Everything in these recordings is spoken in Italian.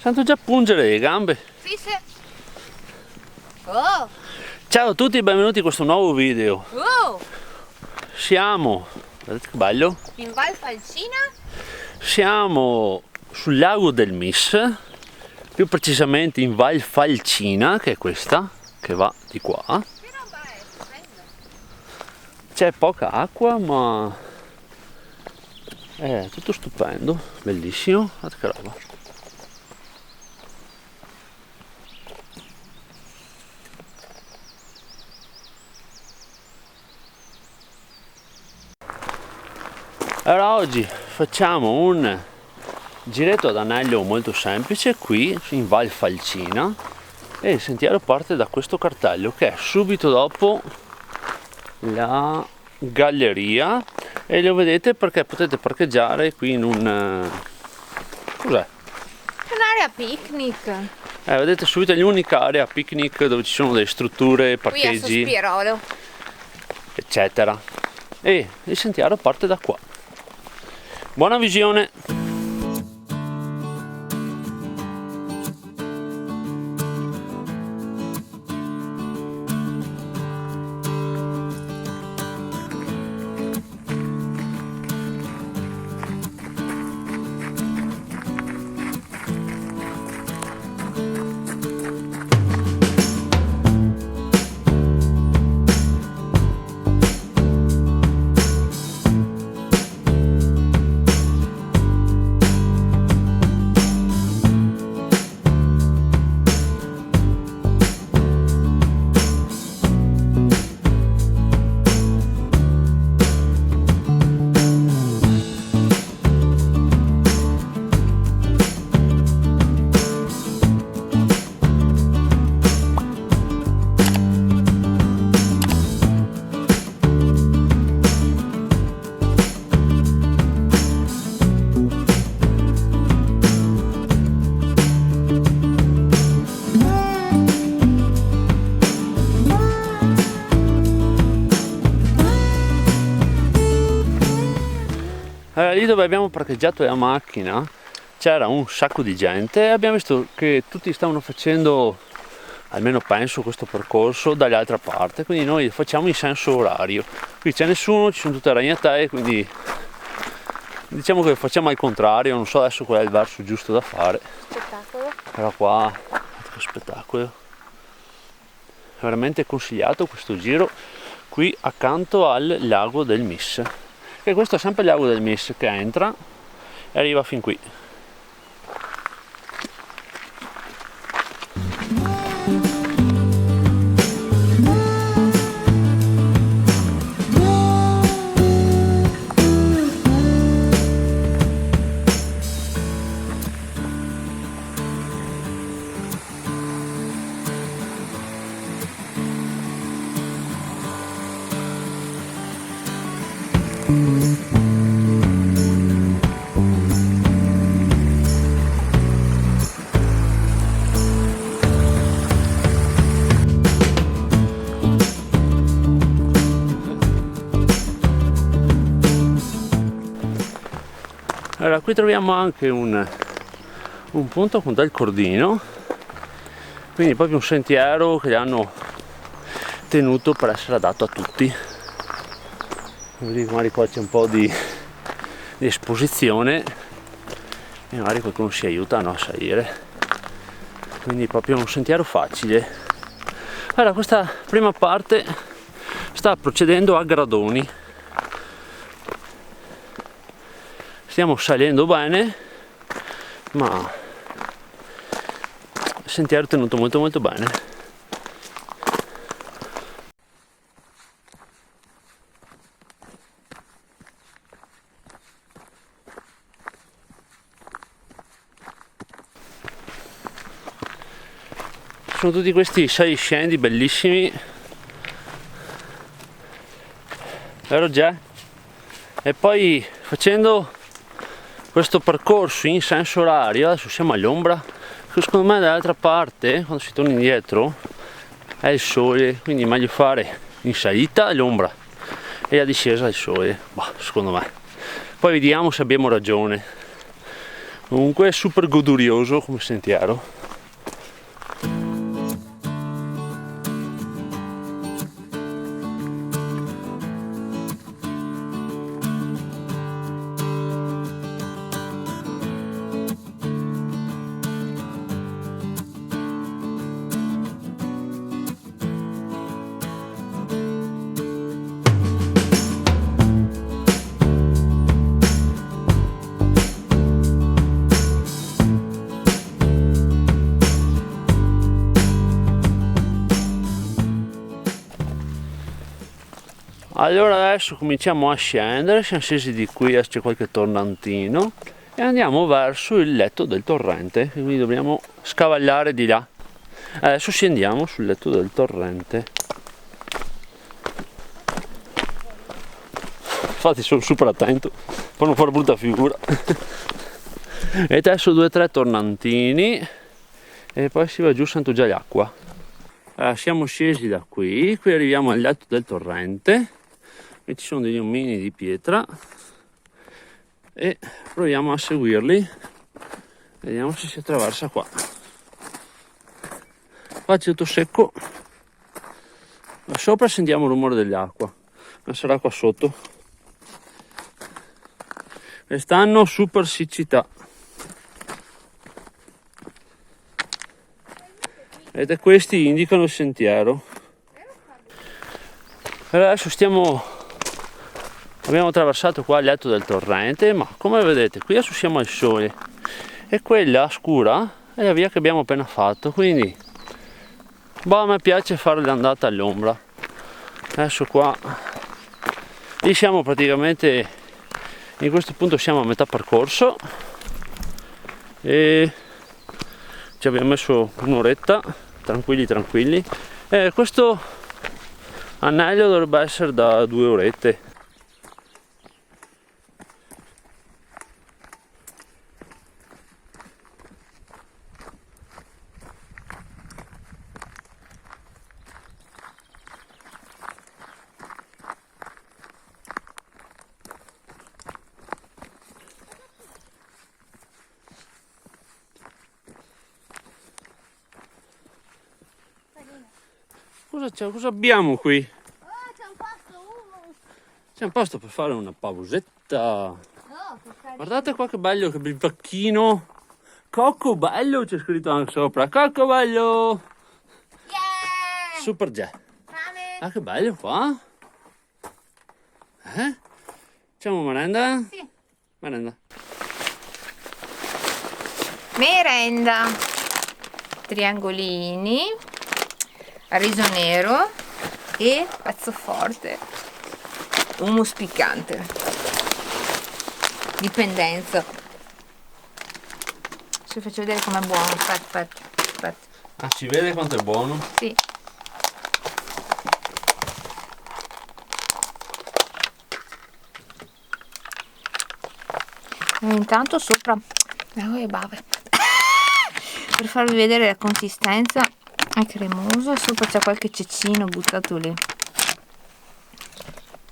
Sento già pungere le gambe. Sì, sì. Oh. Ciao a tutti e benvenuti in questo nuovo video. Oh. Siamo, vedete che bello? In Val Falcina? Siamo sul lago del Mis, più precisamente in Val Falcina, che è questa, che va di qua. Che roba è? Stupendo. C'è poca acqua, ma è tutto stupendo, bellissimo. Guardate che roba. Allora oggi facciamo un giretto ad anello molto semplice qui in Val Falcina e il sentiero parte da questo cartello che è subito dopo la galleria e lo vedete perché potete parcheggiare qui in un... cos'è? Un'area picnic. Vedete subito è l'unica area picnic dove ci sono delle strutture, Qui a parcheggi, Sospirolo. eccetera. E il sentiero parte da qua. Buona visione! Lì dove abbiamo parcheggiato la macchina c'era un sacco di gente e abbiamo visto che tutti stavano facendo, almeno penso, questo percorso dall'altra parte, quindi noi facciamo in senso orario. Qui c'è nessuno, ci sono tutte ragnatele, quindi diciamo che facciamo al contrario, non so adesso qual è il verso giusto da fare. Spettacolo. Però qua, che spettacolo! È veramente consigliato questo giro qui accanto al lago del Mis. E questo è sempre il lago del Mis che entra e arriva fin qui. Allora qui troviamo anche un punto con del cordino, quindi proprio un sentiero che hanno tenuto per essere adatto a tutti. Quindi magari qua c'è un po' di esposizione e magari qualcuno si aiuta a salire, quindi proprio un sentiero facile. Allora questa prima parte sta procedendo a gradoni. Stiamo salendo bene, ma il sentiero è tenuto molto bene. Sono tutti questi sali scendi bellissimi, vero già? E poi facendo questo percorso in senso orario, adesso siamo all'ombra, che secondo me dall'altra parte, quando si torna indietro, è il sole, quindi è meglio fare in salita l'ombra e la discesa il sole, secondo me. Poi vediamo se abbiamo ragione. Comunque è super godurioso come sentiero. Allora adesso cominciamo a scendere, siamo scesi di qui, c'è qualche tornantino e andiamo verso il letto del torrente, quindi dobbiamo scavallare di là. Adesso scendiamo sul letto del torrente. Infatti sono super attento per non fare brutta figura. E adesso 2 o 3 tornantini e poi si va giù Santo Gialiacqua. Allora, siamo scesi da qui arriviamo al letto del torrente. Qui ci sono degli omini di pietra e proviamo a seguirli, vediamo se si attraversa qua. Qua c'è tutto secco, da sopra sentiamo il rumore dell'acqua, ma sarà qua sotto. Quest'anno super siccità. Ed questi indicano il sentiero. Adesso abbiamo attraversato qua il letto del torrente, ma come vedete qui adesso siamo al sole e quella scura è la via che abbiamo appena fatto, quindi a me piace fare l'andata all'ombra. Adesso qua lì siamo praticamente, in questo punto siamo a metà percorso e ci abbiamo messo un'oretta, tranquilli, e questo anello dovrebbe essere da 2 orette. Cosa c'è? Cosa abbiamo qui? C'è un pasto uno. C'è un posto per fare una pausetta. No, che carino. Guardate qua che bello, che bivacchino. Cocco bello, c'è scritto anche sopra. Cocco bello. Yeah! Super jet. Fame. Ah, che bello qua. Facciamo merenda? Sì. Merenda. Merenda. Triangolini. Riso nero e pezzo forte. Hummus piccante. Dipendenza. Vi faccio vedere com'è buono. Aspetta. Ah, si vede quanto è buono? Sì. E intanto sopra per farvi vedere la consistenza è cremoso, sopra c'è qualche cecino buttato lì,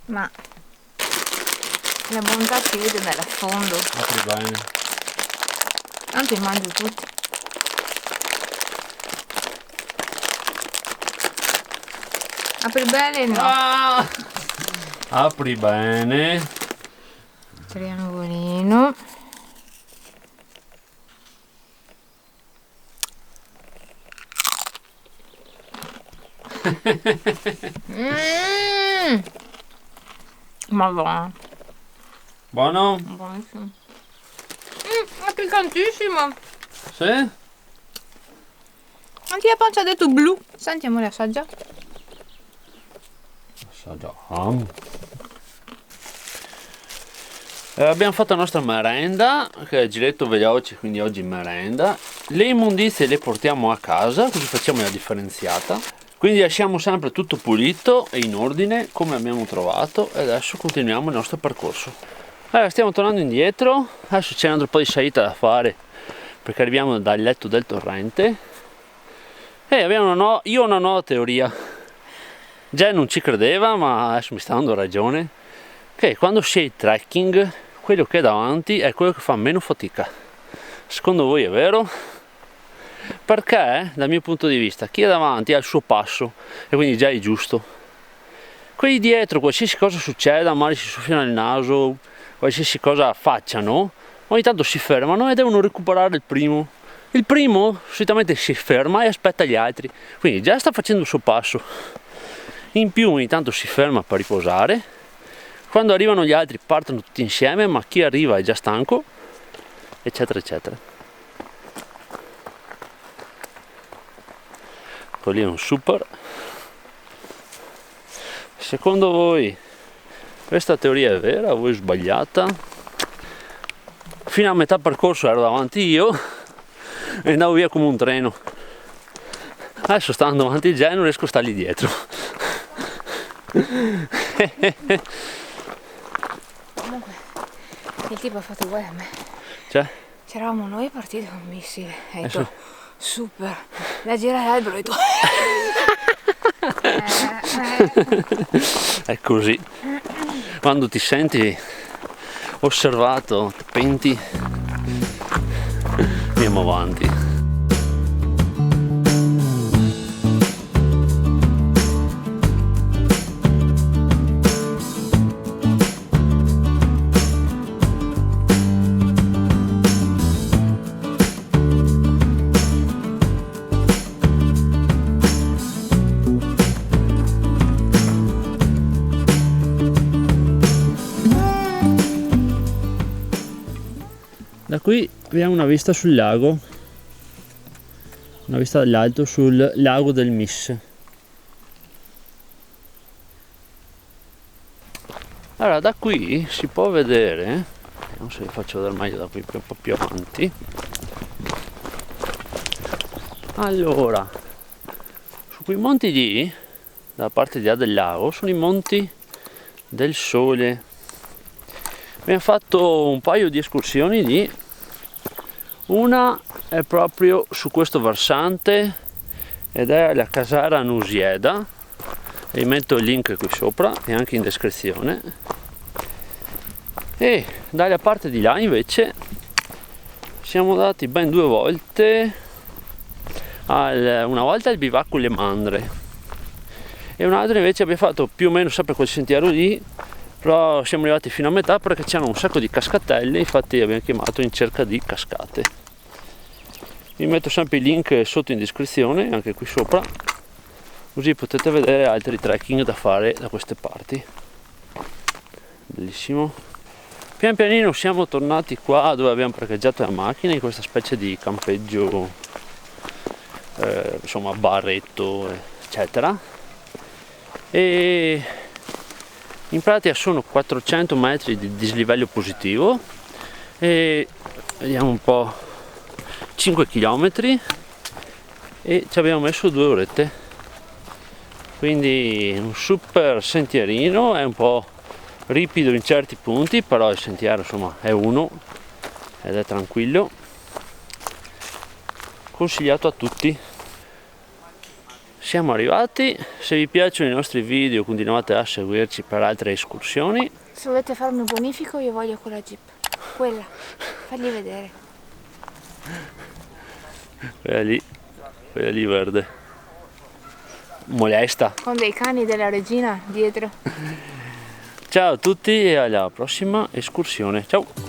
ma la bontà si vede dall'affondo. Apri bene. Tanto li mangio tutti. Apri bene, no. Ah! Apri bene. Triangolino. Ma buono. Buono? Buonissimo. È piccantissimo. Sì? Anche la pancia ha detto blu. Sentiamo le assaggia. Assaggiamo. Abbiamo fatto la nostra merenda, che è giletto veloce, quindi oggi merenda. Le immondizie le portiamo a casa, così facciamo la differenziata. Quindi lasciamo sempre tutto pulito e in ordine come abbiamo trovato e adesso continuiamo il nostro percorso. Allora stiamo tornando indietro, adesso c'è un altro po' di salita da fare perché arriviamo dal letto del torrente e io ho una nuova teoria. Già non ci credeva, ma adesso mi sta dando ragione, che quando sei trekking quello che è davanti è quello che fa meno fatica. Secondo voi è vero? Perché, dal mio punto di vista, chi è davanti ha il suo passo e quindi già è giusto. Quelli dietro, qualsiasi cosa succeda, magari si soffiano il naso, qualsiasi cosa facciano, ogni tanto si fermano e devono recuperare il primo. Il primo solitamente si ferma e aspetta gli altri, quindi già sta facendo il suo passo. In più ogni tanto si ferma per riposare. Quando arrivano gli altri partono tutti insieme, ma chi arriva è già stanco, eccetera eccetera. Quello lì è un super. Secondo voi questa teoria è vera o è sbagliata? Fino a metà percorso ero davanti io e andavo via come un treno. Adesso sto andando avanti già e non riesco a stargli dietro. Comunque, il tipo ha fatto uguale a me. Cioè? C'eravamo noi partiti con un missile. E detto, super. Da girare l'albero e tu. È così. Quando ti senti osservato, ti penti, andiamo avanti. Da qui abbiamo una vista sul lago, una vista dall'alto sul lago del Misse. Allora da qui si può vedere, non so se vi faccio vedere meglio da qui un po' più avanti. Allora, su quei monti lì, dalla parte di là del lago, sono i monti del Sole. Abbiamo fatto un paio di escursioni lì, una è proprio su questo versante ed è la Casara Nusieda, vi metto il link qui sopra e anche in descrizione, e dalla parte di là invece siamo andati ben 2 volte, una volta al bivacco Le Mandre e un'altra invece abbiamo fatto più o meno sempre quel sentiero lì, però siamo arrivati fino a metà perché c'erano un sacco di cascatelle, infatti abbiamo chiamato In cerca di cascate. Vi metto sempre i link sotto in descrizione, anche qui sopra, così potete vedere altri trekking da fare da queste parti. Bellissimo. Pian pianino siamo tornati qua dove abbiamo parcheggiato la macchina, in questa specie di campeggio, insomma barretto eccetera, e in pratica sono 400 metri di dislivello positivo e vediamo un po', 5 km e ci abbiamo messo 2 orette, quindi un super sentierino, è un po' ripido in certi punti, però il sentiero insomma è uno ed è tranquillo, consigliato a tutti. Siamo arrivati, se vi piacciono i nostri video continuate a seguirci per altre escursioni. Se volete farmi un bonifico io voglio quella Jeep, quella, fagli vedere. Quella lì verde, molesta. Con dei cani della regina dietro. Ciao a tutti e alla prossima escursione, ciao!